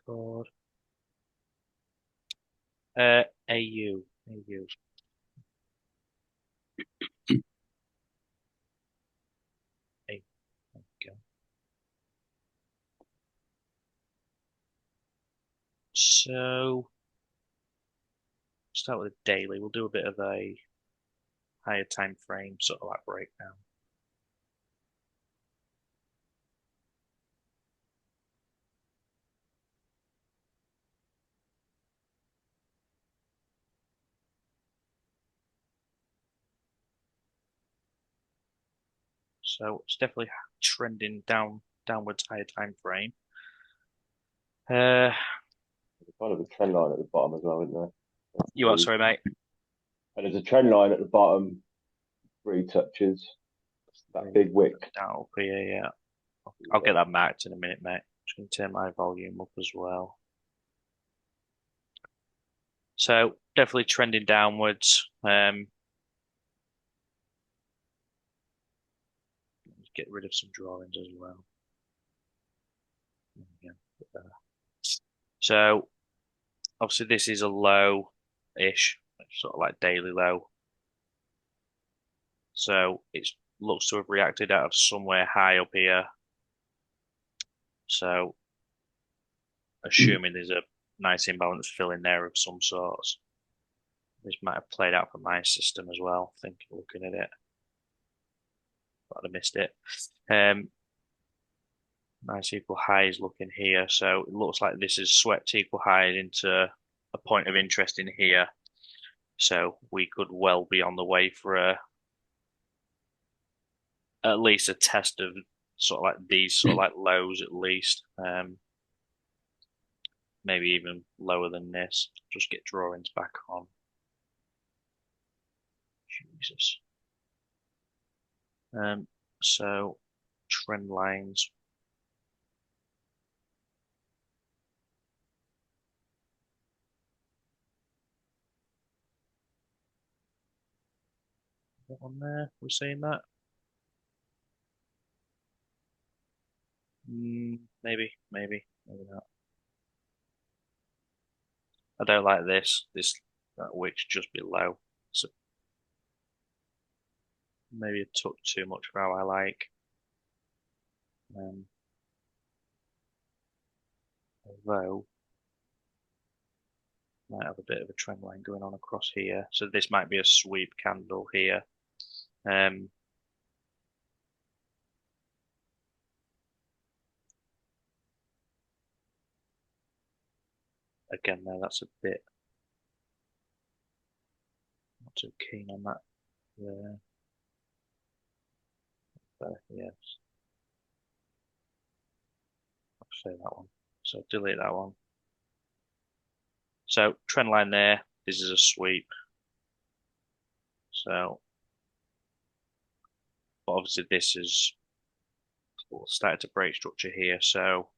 Record. AU. AU. There we go. So start with a daily. We'll do a bit of a higher time frame sort of like breakdown. So it's definitely trending downwards higher time frame. Uh, There's kind of a trend line at the bottom as well, isn't there? you are Three. sorry, mate. And there's a trend line at the bottom, three touches, that big wick. Down up here, yeah. I'll get that marked in a minute, mate. Just gonna turn my volume up as well. So definitely trending downwards. Get rid of some drawings as well. Yeah. So obviously this is a low-ish, sort of like daily low. So it looks to have reacted out of somewhere high up here. So assuming there's a nice imbalance fill in there of some sorts. This might have played out for my system as well, looking at it. But I missed it. Um, nice equal highs looking here. So it looks like this is swept equal highs into a point of interest in here. So we could well be on the way for at least a test of sort of like these sort of like lows at least. Maybe even lower than this. Just get drawings back on. Jesus. Um, so trend lines. What on there? We're seeing that? Maybe not. I don't like this. That wick's just below. So maybe it took too much for how I like. Um, although might have a bit of a trend line going on across here. So this might be a sweep candle here. Um, again, there that's a bit not too keen on that. Yeah, yes, I'll say that one. So delete that one. So trend line there. This is a sweep. So but obviously this is started to break structure here. So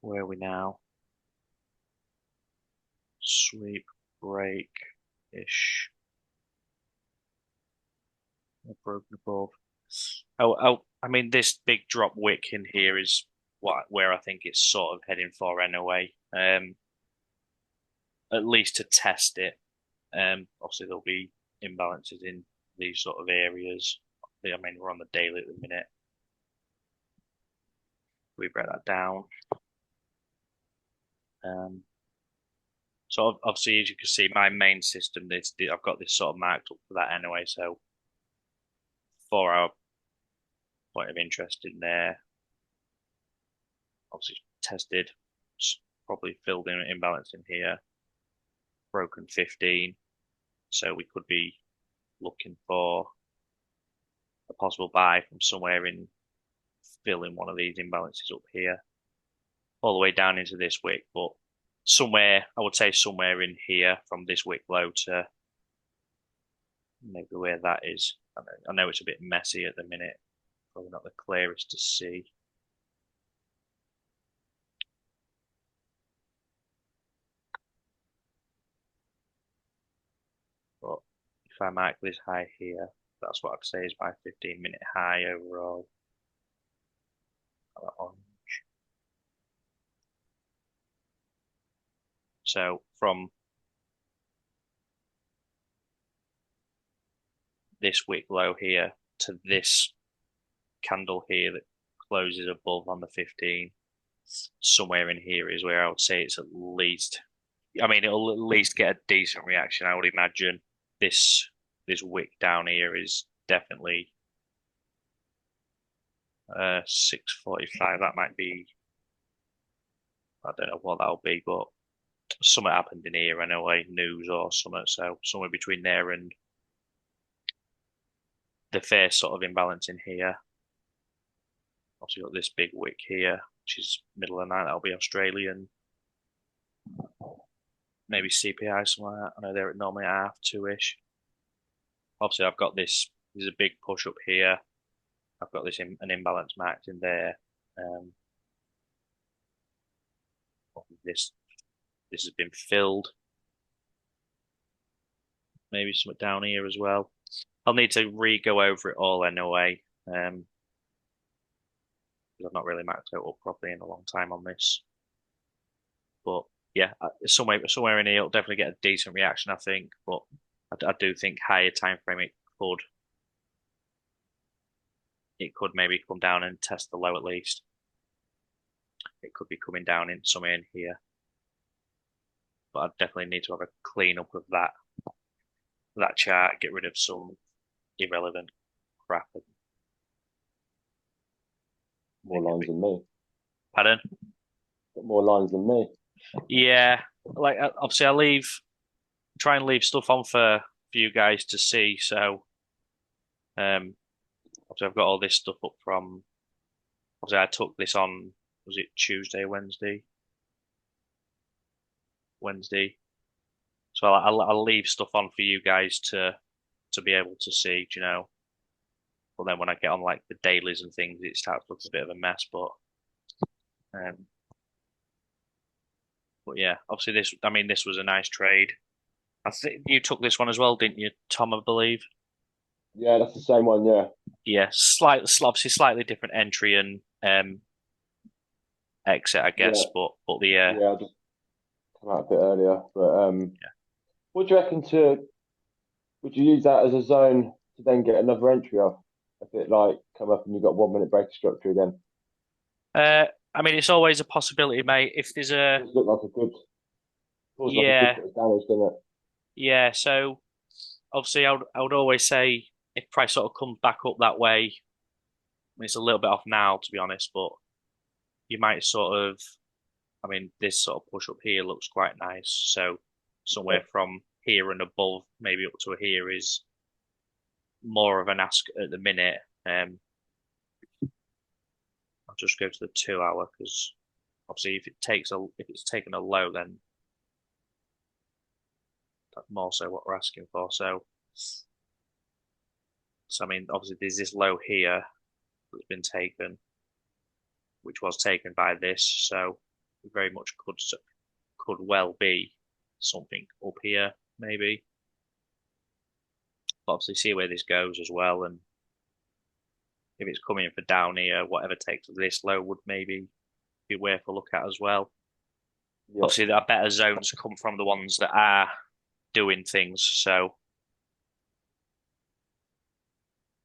where are we now? Sweep, break ish. Broken above. I mean, this big drop wick in here is where I think it's sort of heading for anyway. At least to test it. Obviously there'll be imbalances in these sort of areas. I mean, we're on the daily at the minute. We break that down. Um, so obviously, as you can see, my main system, I've got this sort of marked up for that anyway. So 4 hour point of interest in there. Obviously tested, probably filled in an imbalance in here. Broken 15. So we could be looking for a possible buy from somewhere in filling one of these imbalances up here, all the way down into this wick, but somewhere, I would say somewhere in here from this wick low to maybe where that is. I know it's a bit messy at the minute, probably not the clearest to see. But if I mark this high here, that's what I'd say is my 15-minute high overall. That orange. So from this wick low here to this candle here that closes above on the 15, somewhere in here is where I would say it's at least. I mean, it'll at least get a decent reaction. I would imagine this wick down here is definitely 6:45. That might be. I don't know what that'll be, but something happened in here anyway, news or something. So somewhere between there and the first sort of imbalance in here. Obviously got this big wick here, which is middle of the night. That'll be Australian. Maybe CPI, something like that. I know they're normally at half two-ish. Obviously, I've got this. There's a big push up here. I've got an imbalance marked in there. Um, this this has been filled. Maybe something down here as well. I'll need to re-go over it all anyway. Because I've not really marked it up properly in a long time on this. But yeah, somewhere in here, it'll definitely get a decent reaction, I think. But I do think higher time frame it could maybe come down and test the low at least. It could be coming down in somewhere in here. But I definitely need to have a clean up of that chart, get rid of some irrelevant crap. More lines than me. Pardon? Got more lines than me. Yeah, like obviously try and leave stuff on for you guys to see. So obviously I've got all this stuff up from. Obviously I took this on. Was it Tuesday, Wednesday? Wednesday. So I'll leave stuff on for you guys to be able to see, you know. But then when I get on like the dailies and things, it starts looking a bit of a mess. Um, but yeah, obviously this was a nice trade. I think you took this one as well, didn't you, Tom? I believe. Yeah, that's the same one. Yeah, Yeah, obviously slightly different entry and exit, I guess. yeah, But the yeah. I just come out a bit earlier, but yeah. what do you reckon to? Would you use that as a zone to then get another entry off? If it like come up and you've got 1 minute break structure again? I mean, it's always a possibility, mate. If there's a Does look like a good, feels like a good yeah, bit of damage, doesn't it? yeah. So obviously, I would always say if price sort of comes back up that way, I mean, it's a little bit off now, to be honest, but you might sort of, I mean, this sort of push up here looks quite nice. So Yeah, somewhere from here and above, maybe up to here is more of an ask at the minute. I'll just go to the 2 hour because obviously if it's taken a low, then that's more so what we're asking for. So I mean, obviously there's this low here that's been taken, which was taken by this, so very much could well be something up here, maybe. But obviously see where this goes as well, and if it's coming for down here, whatever takes this low would maybe be worth a look at as well. yeah, Obviously, there are better zones come from the ones that are doing things, so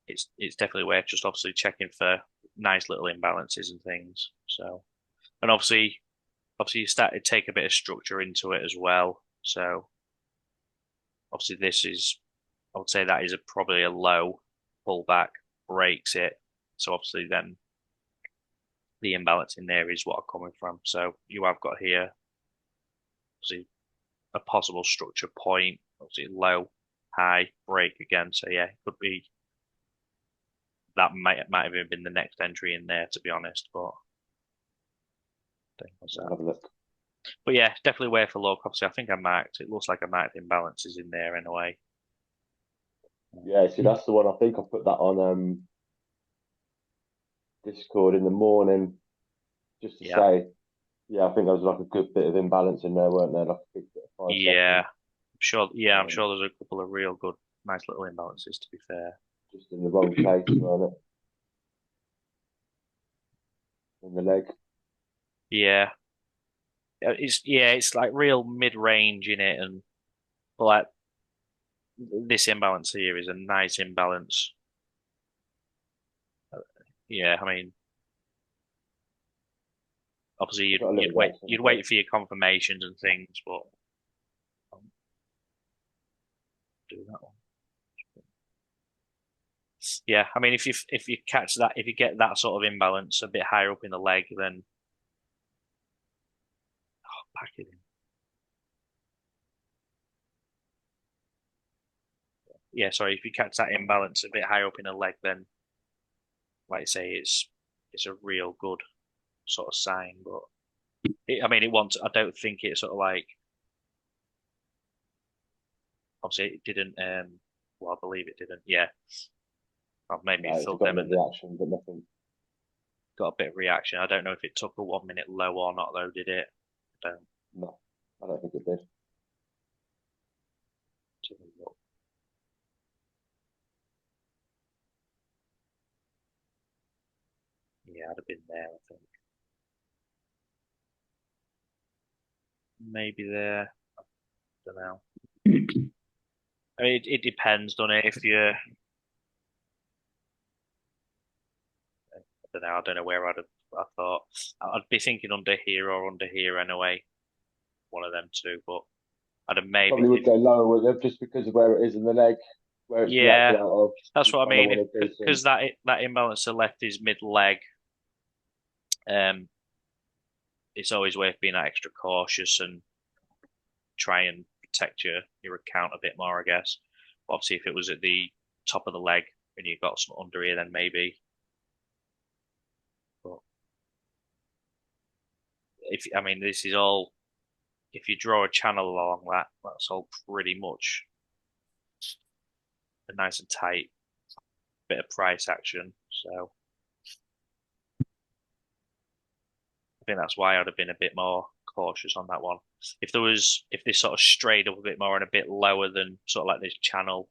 it's definitely worth just obviously checking for nice little imbalances and things. So, and obviously you started to take a bit of structure into it as well. So obviously I would say that is probably a low pullback, breaks it. So obviously then the imbalance in there is what I'm coming from. So you have got here obviously a possible structure point, obviously low, high, break again. So yeah, it could be that might have even been the next entry in there to be honest, but I think what's I'll that. have a look. But yeah, definitely worth a look. Obviously, I think I marked. It looks like I marked imbalances in there anyway. Yeah, see, that's the one. I think I put that on Discord in the morning just to Yeah, say, yeah, I think there was like a good bit of imbalance in there, weren't there? Like a big bit of 5 seconds. yeah, I'm sure. Yeah, I'm Um, sure there's a couple of real good, nice little imbalances. To be fair. just in the wrong place, weren't it? In the leg. Yeah, it's like real mid-range in it, and but like this imbalance here is a nice imbalance. Yeah, I mean, obviously I've you'd got a little you'd wait reaction, you'd but wait for your confirmations and things, but I'll do that one. Yeah, I mean, if you catch that, if you get that sort of imbalance a bit higher up in the leg, then pack it in. Yeah, sorry, if you catch that imbalance a bit higher up in the leg, then like I say, it's a real good sort of sign. But I mean, it wants. I don't think it's sort of like obviously it didn't. Well, I believe it didn't. Yeah, I've maybe no, it's filled got a them little and reaction, but nothing. got a bit of reaction. I don't know if it took a 1 minute low or not, though. Did it? I don't. No, I don't think it did. Look. Yeah, I'd have been there. I think maybe there. I don't know. I mean, it depends, doesn't it? If you, I don't know. I don't know where I'd have. I thought I'd be thinking under here or under here anyway. One of them two, but I'd have maybe Probably would think. go lower with it just because of where it is in the leg, where it's reacted Yeah, out of. that's You what I kind of mean. If want to do some. because that imbalance to left is mid leg, um, it's always worth being that extra cautious and try and protect your account a bit more, I guess. But obviously, if it was at the top of the leg and you got some under here, then maybe. But if I mean, this is all. If you draw a channel along that, that's all pretty much a nice and tight bit of price action. So I think that's why I'd have been a bit more cautious on that one. If this sort of strayed up a bit more and a bit lower than sort of like this channel,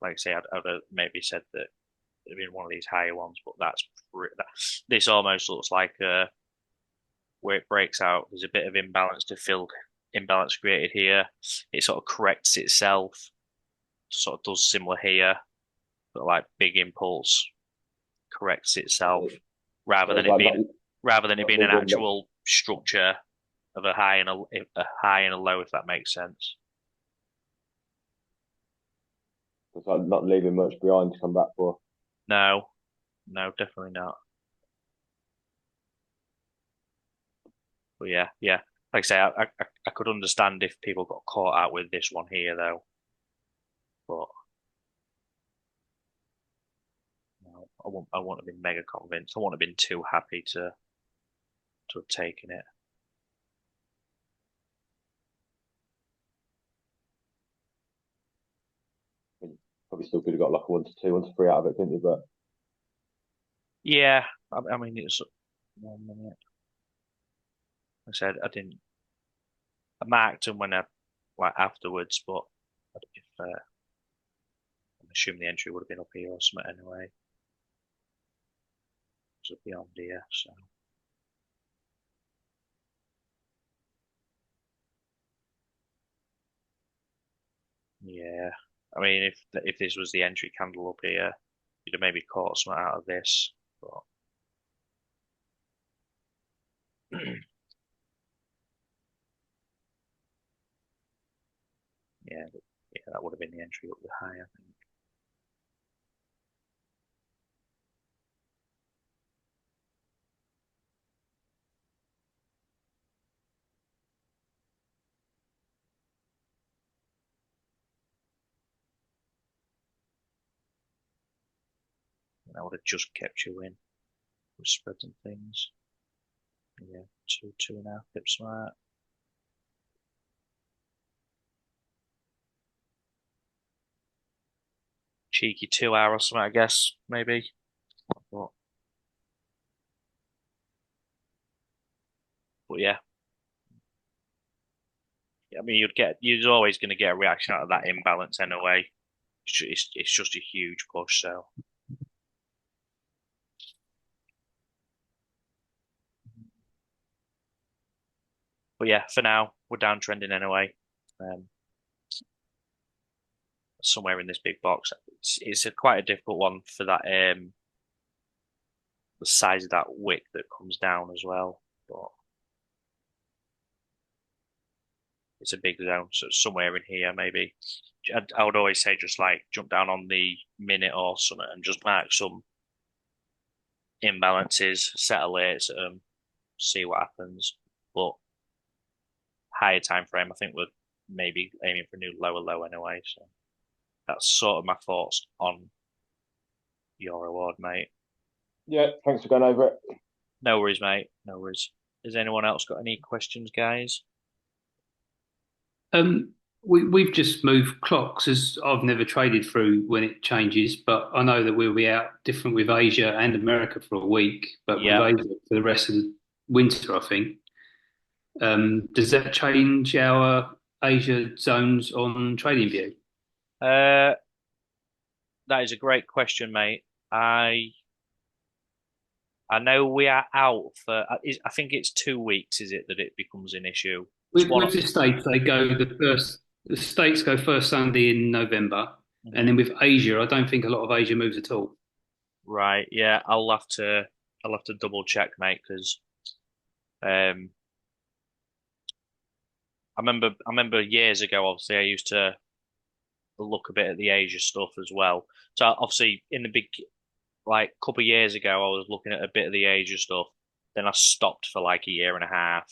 like I say, I'd have maybe said that it'd been one of these higher ones, but this almost looks like where it breaks out. There's a bit of imbalance created here. It sort of corrects itself, sort of does similar here, but like big impulse corrects itself rather So than it's it like being not an leaving much. actual structure of a high and a low, if that makes sense. It's like not leaving much behind to come back for. No, no, definitely not. But yeah, yeah. Like I say, I could understand if people got caught out with this one here though. But no, I wouldn't have been mega convinced. I wouldn't have been too happy to have taken it. I mean, probably still could have got like a 1 to 2, 1 to 3 out of it, couldn't you? But Yeah, I mean it's 1 minute. Like I said I marked them when I like afterwards, but if I'm assuming the entry would have been up here or something anyway. So beyond here, so yeah. I mean, if this was the entry candle up here, you'd have maybe caught something out of this, but yeah, yeah, that would have been the entry up the high, I think. That would have just kept you in with spreads and things. Yeah, 2.5 pip smart. Cheeky 2 hour or something, I guess, maybe. But, but yeah, I mean, you're always going to get a reaction out of that imbalance anyway. It's just a huge push, so. But yeah, for now, we're downtrending anyway. Um, Somewhere in this big box. It's quite a difficult one for that the size of that wick that comes down as well. But it's a big zone, so somewhere in here maybe. I would always say just like jump down on the minute or something and just mark some imbalances, set alerts at them, see what happens. But higher time frame, I think we're maybe aiming for a new lower low anyway. So that's sort of my thoughts on your reward, mate. Yeah, thanks for going over it. No worries, mate. No worries. Has anyone else got any questions, guys? Um, we've just moved clocks as I've never traded through when it changes, but I know that we'll be out different with Asia and America for a week, but with Yeah. Asia for the rest of the winter, I think. Does that change our Asia zones on TradingView? Uh, that is a great question, mate. I know we are out for. I think it's 2 weeks. Is it that it becomes an issue? It's one. With the States, the States go first Sunday in November, and Mhm. then with Asia, I don't think a lot of Asia moves at all. Right. Yeah. I'll have to double check, mate, because um, I remember years ago. Obviously, I used to look a bit at the Asia stuff as well. So obviously, in the big like couple of years ago, I was looking at a bit of the Asia stuff. Then I stopped for like a year and a half,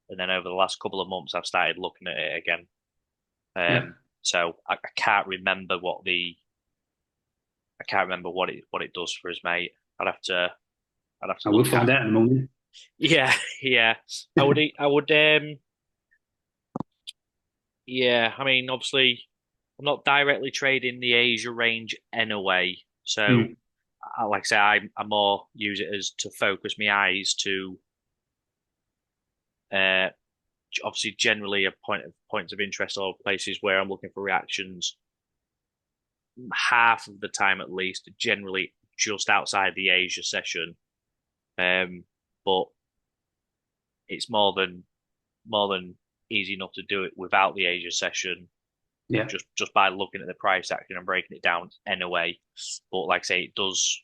and then over the last couple of months, I've started looking at it again. Yeah, So I can't remember what it does for us, mate. I'd have to I'd have to I will look at. find out in the morning. Yeah, yeah. I would yeah, I mean obviously I'm not directly trading the Asia range anyway. So Hmm. like I say, I more use it as to focus my eyes to uh obviously generally a points of interest or places where I'm looking for reactions half of the time at least, generally just outside the Asia session. But it's more than easy enough to do it without the Asia session, Yeah, just by looking at the price action and breaking it down anyway. But like I say, it does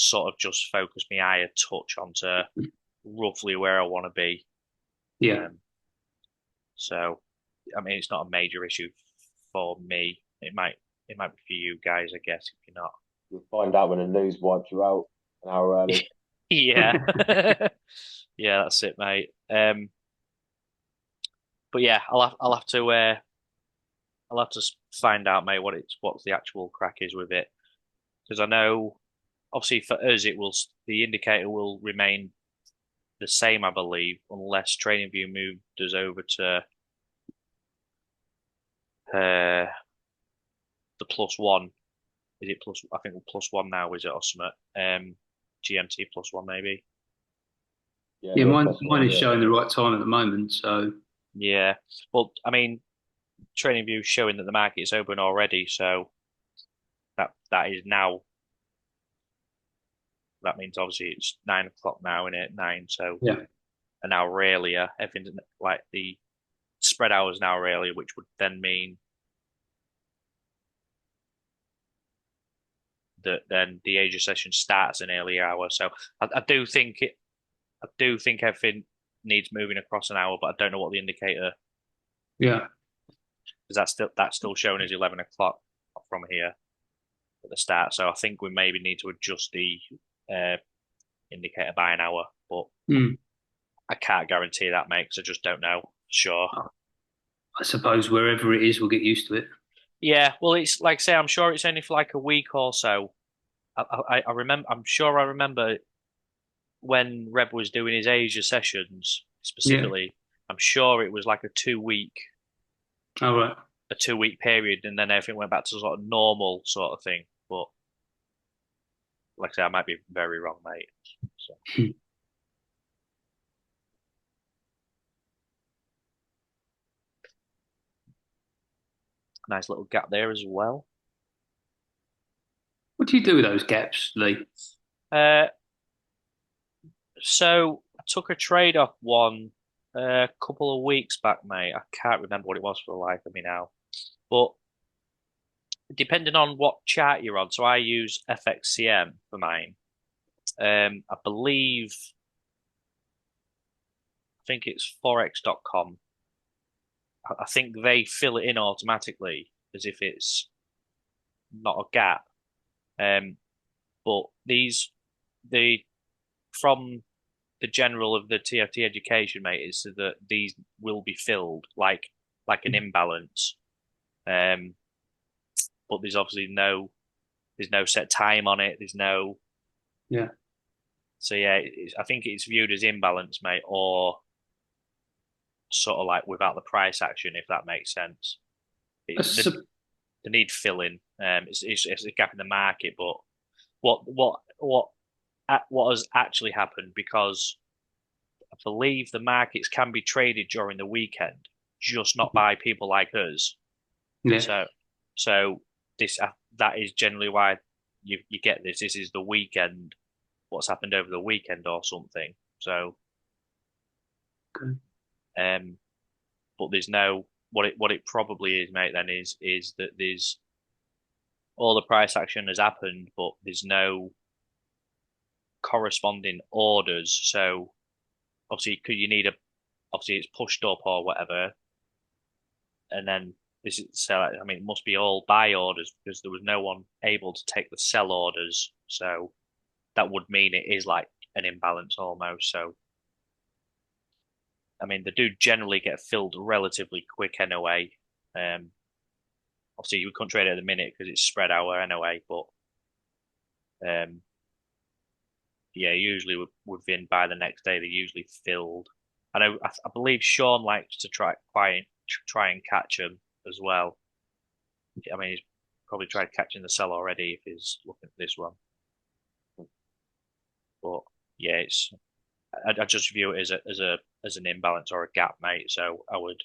sort of just focus my eye a touch onto roughly where I want to be. yeah. Um, so I mean, it's not a major issue for me. It might be for you guys, I guess, if you're not. You'll find out when the news wipes you out an hour early. Yeah. Yeah, that's it, mate. But yeah, I'll have to find out, mate, what's the actual crack is with it because I know obviously for us the indicator will remain the same, I believe, unless TradingView moved us over to uh the plus one. Is it plus? I think we're plus one now, is it or something? GMT plus one maybe. Yeah, Yeah, we're mine plus mine one. is Yeah, showing the right time at the moment, so Yeah. Well, I mean, TradingView is showing that the market is open already, so that is now. That means obviously it's 9 o'clock now, in it 9, so yeah. an hour earlier. Everything's like the spread hours an hour earlier, which would then mean that then the Asia session starts an early hour. So I do think everything needs moving across an hour, but I don't know what the indicator Yeah. because that's still showing as 11 o'clock from here at the start. So I think we maybe need to adjust the uh, indicator by an hour, but Hmm. I can't guarantee that, mate, because I just don't know for sure. I suppose wherever it is, we'll get used to it. Yeah, well, it's like I say, I'm sure it's only for like a week or so. I remember, I'm sure I remember when Reb was doing his Asia sessions Yeah. specifically. I'm sure it was like All right. a 2 week period, and then everything went back to sort of normal sort of thing. But like I say, I might be very wrong, mate. So nice little gap there as well. What do you do with those gaps, Lee? Uh, so I took a trade off one. a couple of weeks back, mate. I can't remember what it was for the life of me now. But depending on what chart you're on, so I use FXCM for mine. I believe, I think it's forex.com. I think they fill it in automatically as if it's not a gap. Um, but the from the general of the TFT education, mate, is that these will be filled like an imbalance. Um, but there's obviously there's no set time on it. There's no Yeah. So yeah, I think it's viewed as imbalance, mate, or sort of like without the price action, if that makes sense. A The, sup- the need filling. It's a gap in the market, but what has actually happened because I believe the markets can be traded during the weekend, just not by people like us. yeah. So so this that is generally why you get this. This is the weekend. What's happened over the weekend or something. So Okay. um, but there's no what it probably is, mate. Then is that there's all the price action has happened, but there's no corresponding orders. So obviously, could you need a obviously it's pushed up or whatever, and then this is so I mean it must be all buy orders because there was no one able to take the sell orders. So that would mean it is like an imbalance almost. So I mean they do generally get filled relatively quick anyway. Um, Obviously we couldn't trade it at the minute because it's spread out anyway, but um, yeah, usually within by the next day they're usually filled. I believe Sean likes to try and catch them as well. I mean, he's probably tried catching the sell already if he's looking at this one. But yeah, I just view it as an imbalance or a gap, mate. So I would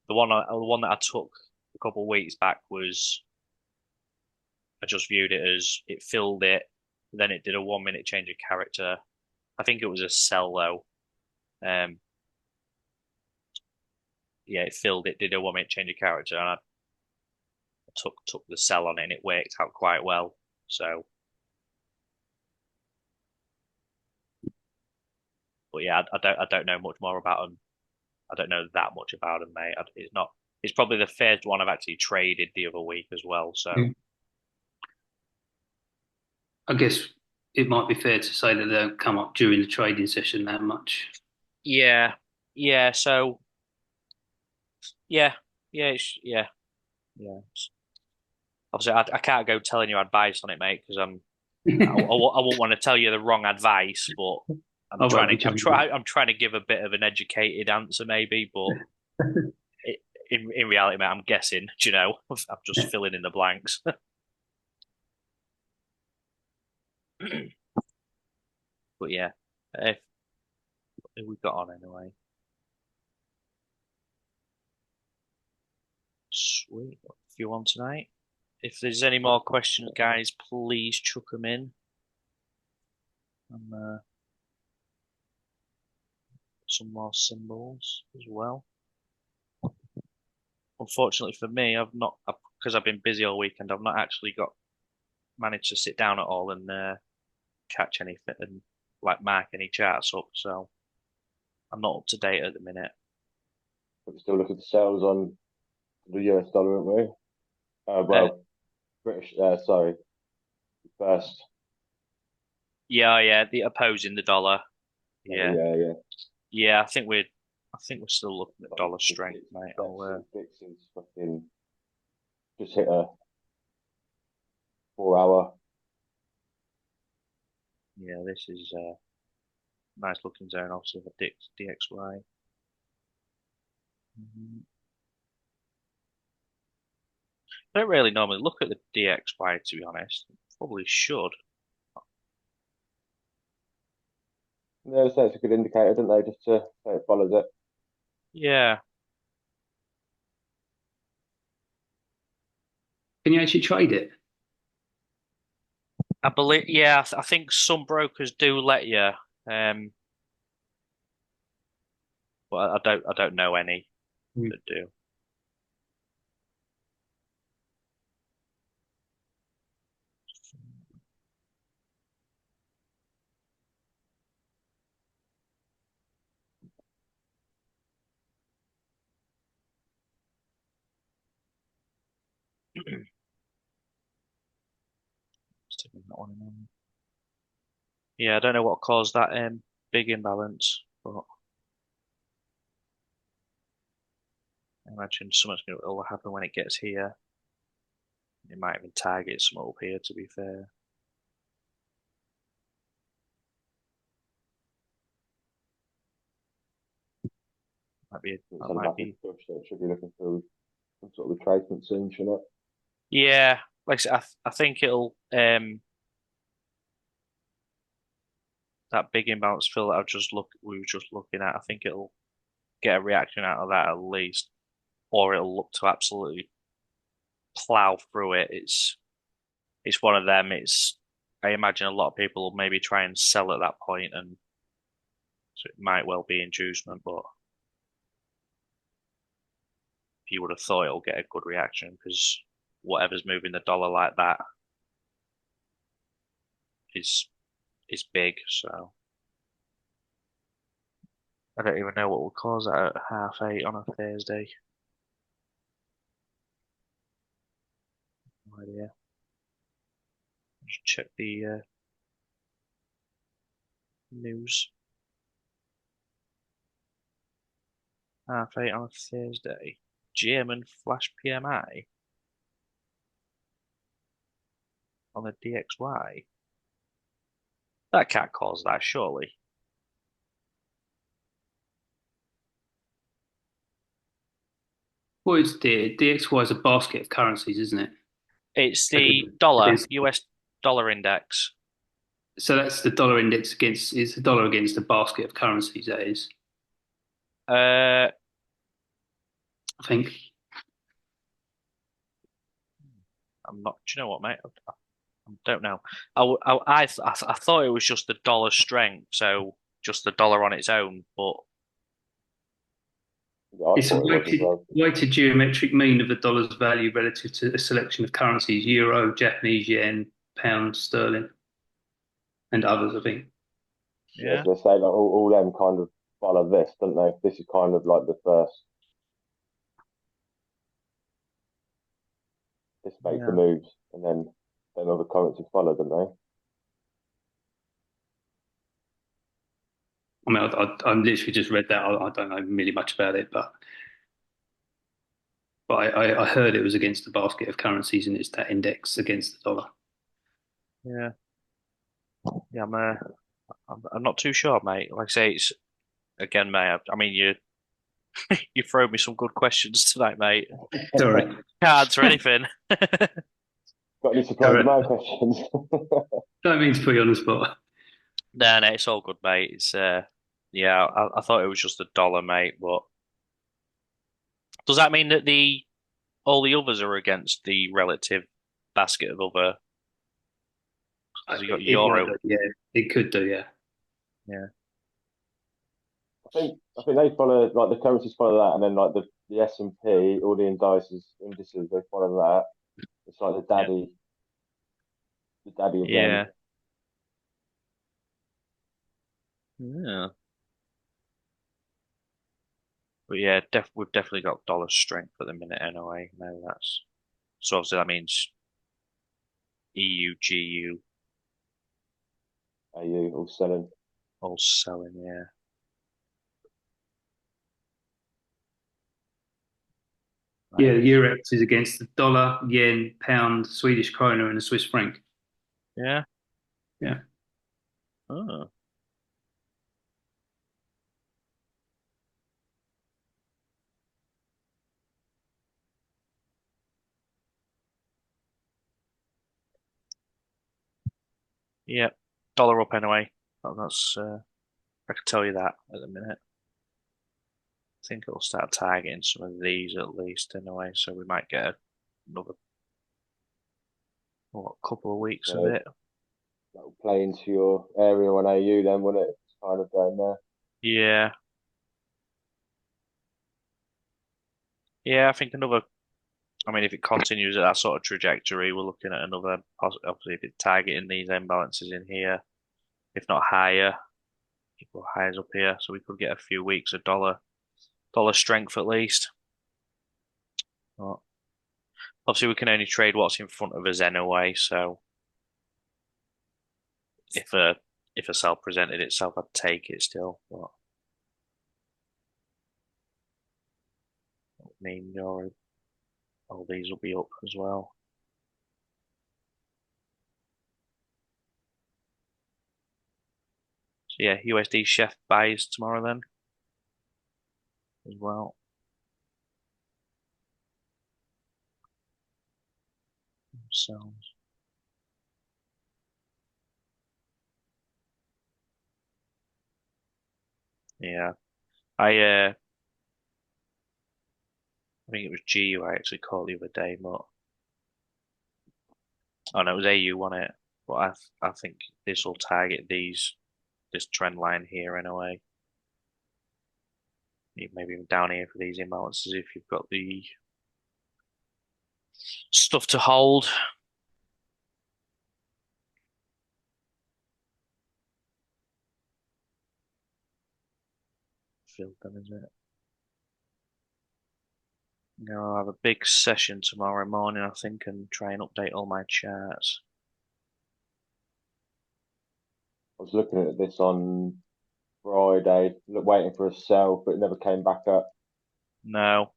the one that I took a couple of weeks back was I just viewed it as it filled it, then it did a 1 minute change of character. I think it was a sell though. Um, yeah, it filled it, did a 1 minute change of character, and I took the sell on it, and it worked out quite well. So, but yeah, I don't know much more about them. I don't know that much about them, mate. It's not. It's probably the first one I've actually traded the other week as well. So Mm. I guess it might be fair to say that they don't come up during the trading session that much. yeah, yeah. So yeah, yeah. Yeah. Obviously, I can't go telling you advice on it, mate, because I won't want to tell you the wrong advice, but I won't be judging I'm trying to give a bit of an educated answer, maybe, but you. it, in reality, mate, I'm guessing. Do you know, I'm just filling in the blanks. But yeah, if we got on anyway, sweet. If you want tonight, if there's any more questions, guys, please chuck them in. And some more symbols as well. Unfortunately for me, I've not because I've been busy all weekend. I've not actually got managed to sit down at all and catch anything and like mark any charts up. So I'm not up to date at the minute. But we still look at the sales on the US dollar, aren't we? Uh, Well, British, sorry, first. yeah, the opposing the dollar. Yeah, Yeah, yeah. yeah. I think we're still looking at dollar The strength, mate. Dixon's fucking just hit a 4 hour. Yeah, this is a nice looking zone, obviously for DXY. Mhm. I don't really normally look at the DXY to be honest. Probably should. Yeah, so it's a good indicator, don't they? Just to say it follows it. Yeah, Can you actually trade it? I believe. Yeah, I think some brokers do let you. Um, but I don't know any Mm. that do. Sticking that one in. Yeah, I don't know what caused that big imbalance, but I imagine will happen when it gets here. It might even target some up here, to be fair. Might be It's that had a might massive be push, so it should be looking for some sort of retracement soon, shouldn't it? yeah. Like I said, I think it'll that big imbalance fill that we were just looking at. I think it'll get a reaction out of that at least, or it'll look to absolutely plow through it. It's one of them. It's I imagine a lot of people will maybe try and sell at that point, and so it might well be inducement. But if you would have thought it'll get a good reaction because whatever's moving the dollar like that is is big. So I don't even know what will cause that at 8:30 on a Thursday. No idea. Just check the news. 8:30 on a Thursday. German flash PMI on the DXY. That can't cause that, surely. What is DXY is a basket of currencies, isn't it? It's the dollar, Against, US dollar index. so that's the dollar index against, it's the dollar against a basket of currencies, that is, Uh, I think. I'm not. Do you know what, mate? I don't know. I thought it was just the dollar strength, so just the dollar on its own. But Yeah, I It's a thought it was as well. weighted geometric mean of the dollar's value relative to a selection of currencies, euro, Japanese yen, pound, sterling, and others, I think. Yeah, yeah, so they say like all them kind of follow this, don't they? This is kind of like the first. This makes the yeah, moves, and then other currencies follow, don't they? I mean, I literally just read that. I don't know really much about it, but I heard it was against a basket of currencies and it's that index against the dollar. yeah, yeah. I'm not too sure, mate. Like I say, it's again, mate. I mean, you throw me some good questions tonight, mate. Sorry. Cards or anything. Got any supply and Sorry. demand questions? Don't mean to put you on the spot. No, no, it's all good, mate. It's yeah. I thought it was just a dollar, mate. But does that mean that the all the others are against the relative basket of other? Because you got It might euro. do, yeah. It could do, yeah. Yeah, I think they follow like the currencies follow that, and then like the S&P, all the indices they follow that. It's like yeah, the daddy of them. yeah, yeah. But yeah, we've definitely got dollar strength at the minute anyway. No, that's so obviously that means EU, GU AU all selling. all selling. Yeah, Yeah, right. the Eurex is against the dollar, yen, pound, Swedish krona, and the Swiss franc. Yeah. Yeah. Oh, yeah. Dollar up anyway. That's I can tell you that at the minute. I think it'll start targeting some of these at least anyway, so we might get another couple of weeks of So it. that'll play into your area on AU then, wouldn't it? It's kind of going there. Yeah, Yeah, I think another. I mean, if it continues at that sort of trajectory, we're looking at another. Obviously, if it's targeting these imbalances in here, if not higher, equal highs up here, so we could get a few weeks of dollar strength at least. But obviously, we can only trade what's in front of us anyway. So if a sell presented itself, I'd take it still. But I mean, all these will be up as well. So yeah, USD chef buys tomorrow then as well. Sells. Yeah, I think it was GU I actually called the other day, but oh no, it was AU on it. But I think this will target this trend line here anyway. Maybe even down here for these imbalances if you've got the stuff to hold. Filled them, is it? No, I'll have a big session tomorrow morning, I think, and try and update all my charts. I was looking at this on Friday, waiting for a sell, but it never came back up. No,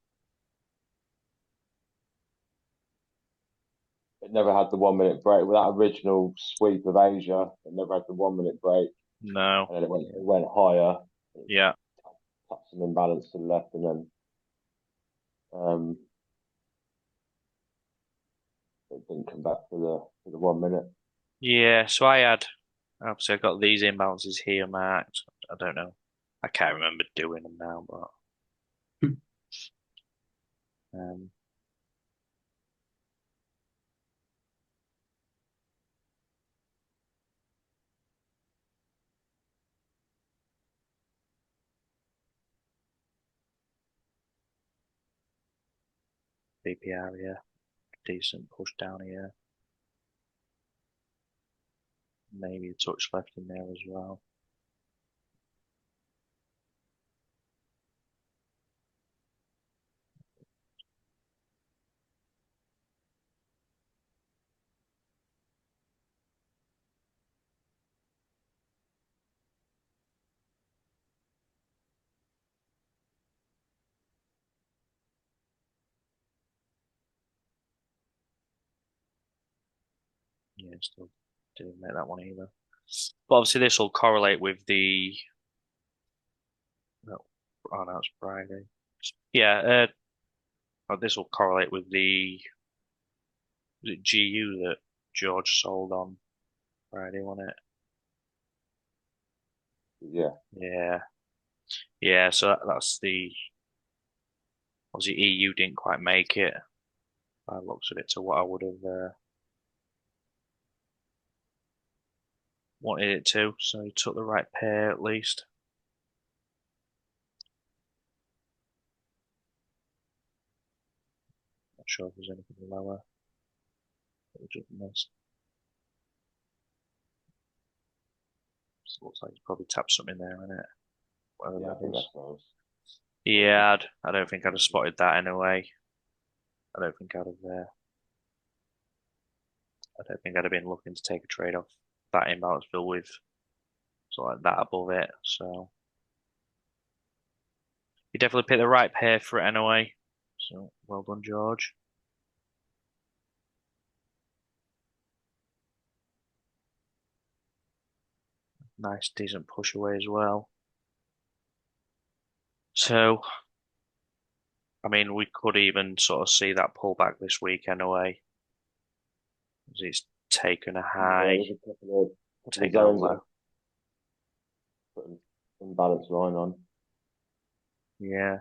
It never had the 1 minute break. With that original sweep of Asia, it never had the 1 minute break. no. And then it went higher. It Yeah. tapped some imbalance to the left, and then um, it didn't come back for the 1 minute. Yeah, so obviously I got these imbalances here marked. I don't know. I can't remember doing them now, but um, BPR here, decent push down here. Maybe a touch left in there as well. Yeah, still didn't make that one either. But obviously this will correlate with the no, oh no, it's Friday. Yeah, this will correlate with the was it GU that George sold on Friday, wasn't it? Yeah, Yeah, yeah. So that's the obviously EU didn't quite make it by the looks of it to what I would have wanted it to. So he took the right pair at least. Not sure if there's anything lower that we just missed. Just looks like he's probably tapped something there, isn't it? Whatever yeah, I that think is. that's what I was. Yeah, I don't think I'd have spotted that anyway. I don't think I'd have. I don't think I'd have been looking to take a trade off that imbalance fill with sort of like that above it. So you definitely picked the right pair for it anyway. So well done, George. Nice, decent push away as well. So, I mean, we could even sort of see that pullback this week anyway. As it's taken a Yeah, high, there's a couple of taken a zones that low. have put an imbalance line on. Yeah,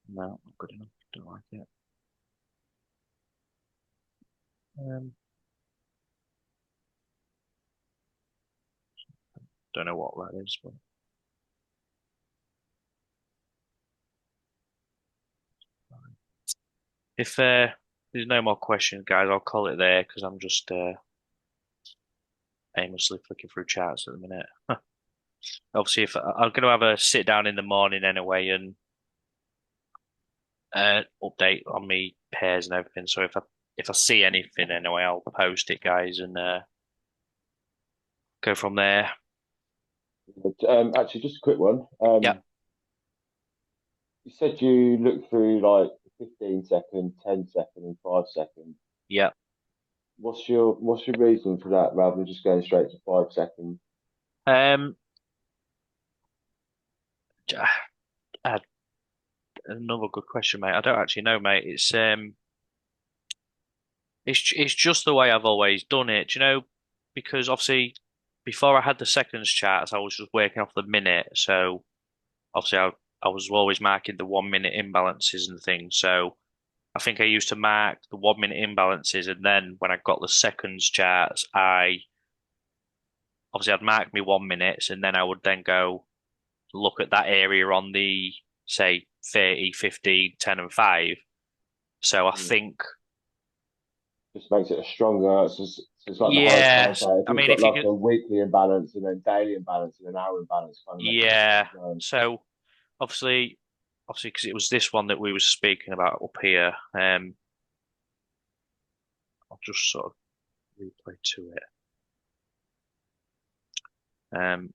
no, not good enough. Don't like it. Um, don't know what that is, but if there's no more questions, guys, I'll call it there because I'm just aimlessly flicking through charts at the minute. Obviously, if I'm going to have a sit down in the morning anyway and update on me pairs and everything. So if I see anything anyway, I'll post it, guys, and go from there. Actually, just a quick one. Yeah, You said you looked through like 15 second, 10 second, and 5 second. yeah. What's your reason for that rather than just going straight to 5 seconds? Um, uh, another good question, mate. I don't actually know, mate. It's just the way I've always done it. Do you know? Because obviously, before I had the seconds charts, I was just working off the minute. So obviously, I was always marking the 1 minute imbalances and things. So I think I used to mark the 1 minute imbalances, and then when I got the seconds charts, I obviously I'd mark me 1 minutes, and then I would then go look at that area on the say 30, 15, 10, and 5. So I Hmm. think, Just makes it a stronger. It's like the high yeah, times. Like if I you've mean, got if you like could, a weekly imbalance and then daily imbalance and an hour imbalance, kind of makes it a yeah. stronger zone. So obviously, because it was this one that we were speaking about up here, I'll just sort of replay to it. Um,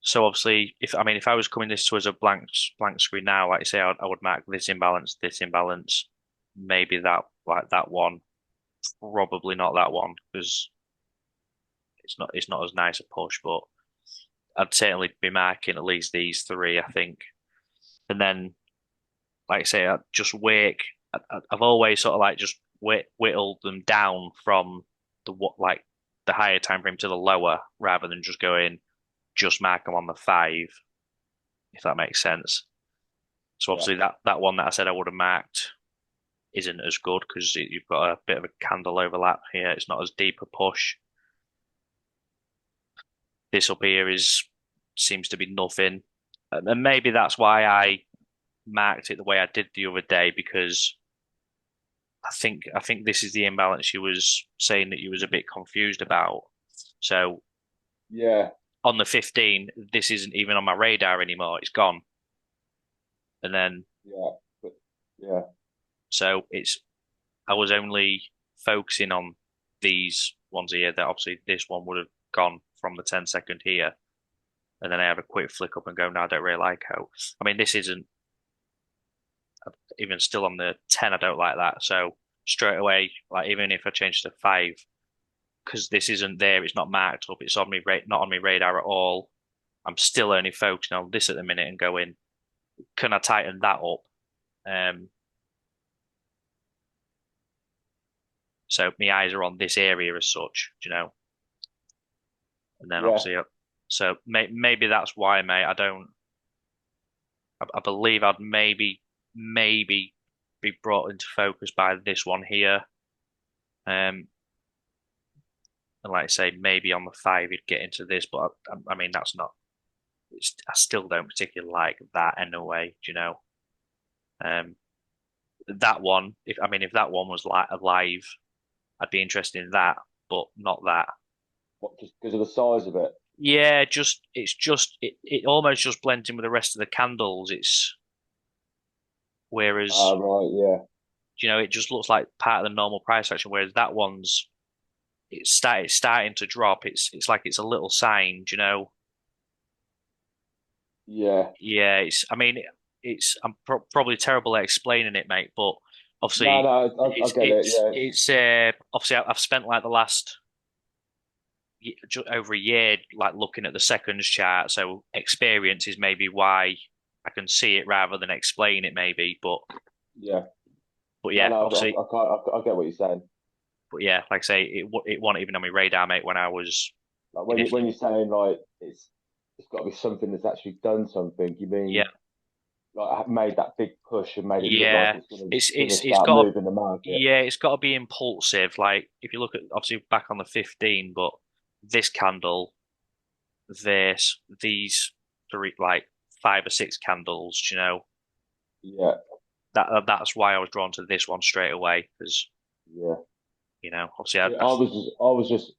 so obviously, if I was coming this to as a blank screen now, like I say, I would mark this imbalance, maybe that like that one, probably not that one because it's not as nice a push, but I'd certainly be marking at least these three, I think. And then, like I say, I just wake. I've always sort of like just whittled them down from the what like the higher time frame to the lower, rather than just going just mark them on the 5, if that makes sense. So Yeah, obviously that one that I said I would have marked isn't as good because you've got a bit of a candle overlap here. It's not as deep a push. This up here is seems to be nothing, and maybe that's why I marked it the way I did the other day because I think this is the imbalance you was saying that you was a bit confused about. So yeah, on the 15, this isn't even on my radar anymore. It's gone. And then yeah, but yeah, so it's I was only focusing on these ones here that obviously this one would have gone from the 10 second here. And then I have a quick flick up and go, no, I don't really like how. I mean, this isn't even still on the 10, I don't like that. So straight away, like even if I change to 5, because this isn't there, it's not marked up, it's on me not on my radar at all. I'm still only focusing on this at the minute and going, can I tighten that up? Um, so my eyes are on this area as such, and then yeah. obviously, so maybe that's why, mate. I don't. I believe I'd maybe be brought into focus by this one here. Um, and like I say, maybe on the 5 you'd get into this, but I mean that's not. I still don't particularly like that anyway. Um, that one. If that one was live, I'd be interested in that, but not that. What, just because of the size of it? Yeah, it almost just blends in with the rest of the candles. It's Ah, whereas right, yeah, it just looks like part of the normal price action, whereas that one's it's starting to drop. It's like it's a little sign. yeah. Yeah, I'm probably terrible at explaining it, mate, but No, obviously no, I get it. Yeah, it's obviously I've spent like the last over a year like looking at the seconds chart, so experience is maybe why I can see it rather than explain it, maybe. yeah. But No, yeah, no, obviously, I get what you're saying. but yeah, like I say, it wasn't even on my radar, mate, when I was Like when initially. you're saying like it's got to be something that's actually done something. You Yeah, mean like made that big push and made it look like Yeah, it's gonna it's start got to moving the market. yeah, it's got to be impulsive. Like if you look at obviously back on the 15, but this candle, these three like five or six candles, Yeah, that's why I was drawn to this one straight away because yeah. obviously See, I was just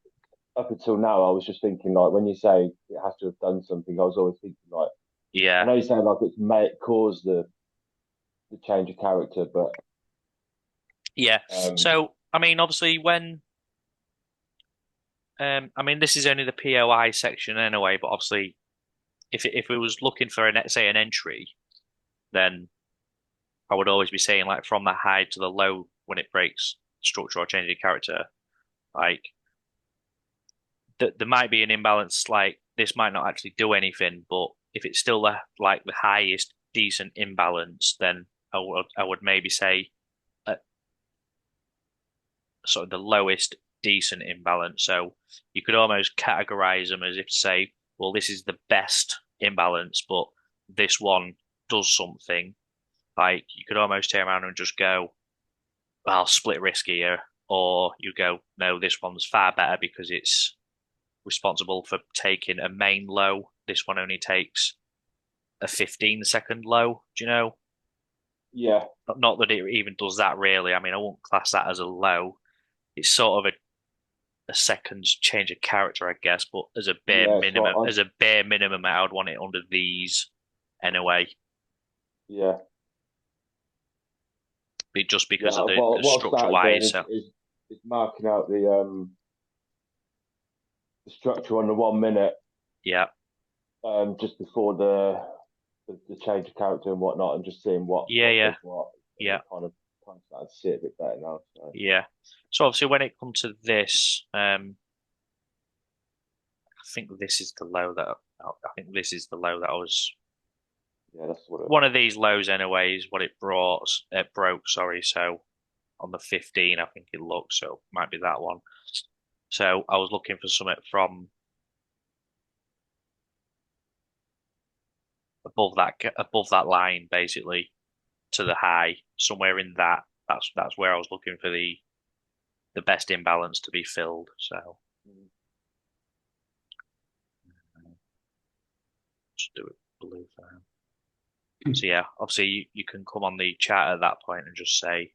up until now, I was just thinking like when you say it has to have done something, I was always thinking like I yeah know you say like it's may cause the change of character, but yeah. um, So I mean, obviously when I mean this is only the POI section anyway, but obviously if it was looking for say an entry, then I would always be saying like from the high to the low when it breaks structure or changes character. Like there might be an imbalance. Like this might not actually do anything, but if it's still the highest decent imbalance, then I would maybe say sort of the lowest decent imbalance. So you could almost categorize them as if to say, well, this is the best imbalance, but this one does something. Like you could almost turn around and just go, I'll split risk here, or you go, no, this one's far better because it's responsible for taking a main low. This one only takes a 15-second low. Do you know? yeah, Not that it even does that really. I mean, I won't class that as a low. It's sort of a second's change of character, I guess. But yeah. So I as a bare minimum, I would want it under these anyway. yeah, Just yeah. because of the What I structure started doing wise. So is marking out the structure on the 1 minute yeah, just before the change of character and whatnot, and just seeing yeah, what yeah, does what, and yeah, it kind of started to see it a bit better now. So yeah. So obviously, when it comes to this, I think this is the low that I think this is the low that I was yeah, that's what it. one of these lows anyway is what it broke, sorry. So on the 15, I think it looks, so it might be that one. So I was looking for something from above that line basically to the high, somewhere in that. That's where I was looking for the best imbalance to be filled. So just do it blue for now. So yeah, obviously you can come on the chat at that point and just say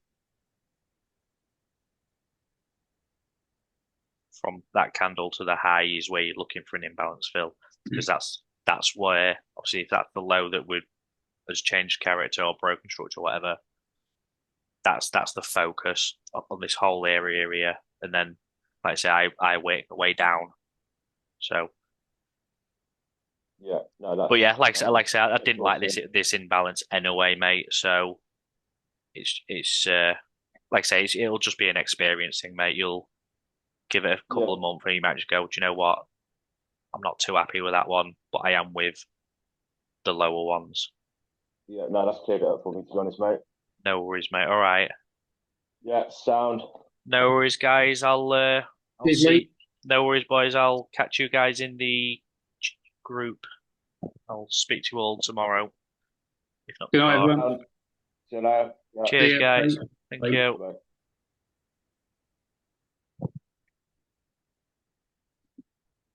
from that candle to the high is where you're looking for an imbalance fill because that's where obviously if that's the low that would has changed character or broken structure or whatever, that's the focus on this whole area here. And then like I say, I work the way down. So Yeah, no, but yeah, that like I say, I makes didn't more like sense. this imbalance anyway, mate. So it's like I say, it'll just be an experience thing, mate. You'll give it a couple Yeah, of months and you might just go, do you know what? I'm not too happy with that one, but I am with the lower ones. yeah, no, that's cleared it up for me, to be honest, mate. No worries, mate. All right. Yeah, sound. No worries, guys. I'll Cheers, mate. see. No worries, boys. I'll catch you guys in the group. I'll speak to you all tomorrow, if not Good night, before. everyone. Sound. See you later. Yeah, See Cheers, ya. guys. Bye. Thank Bye. you. bye.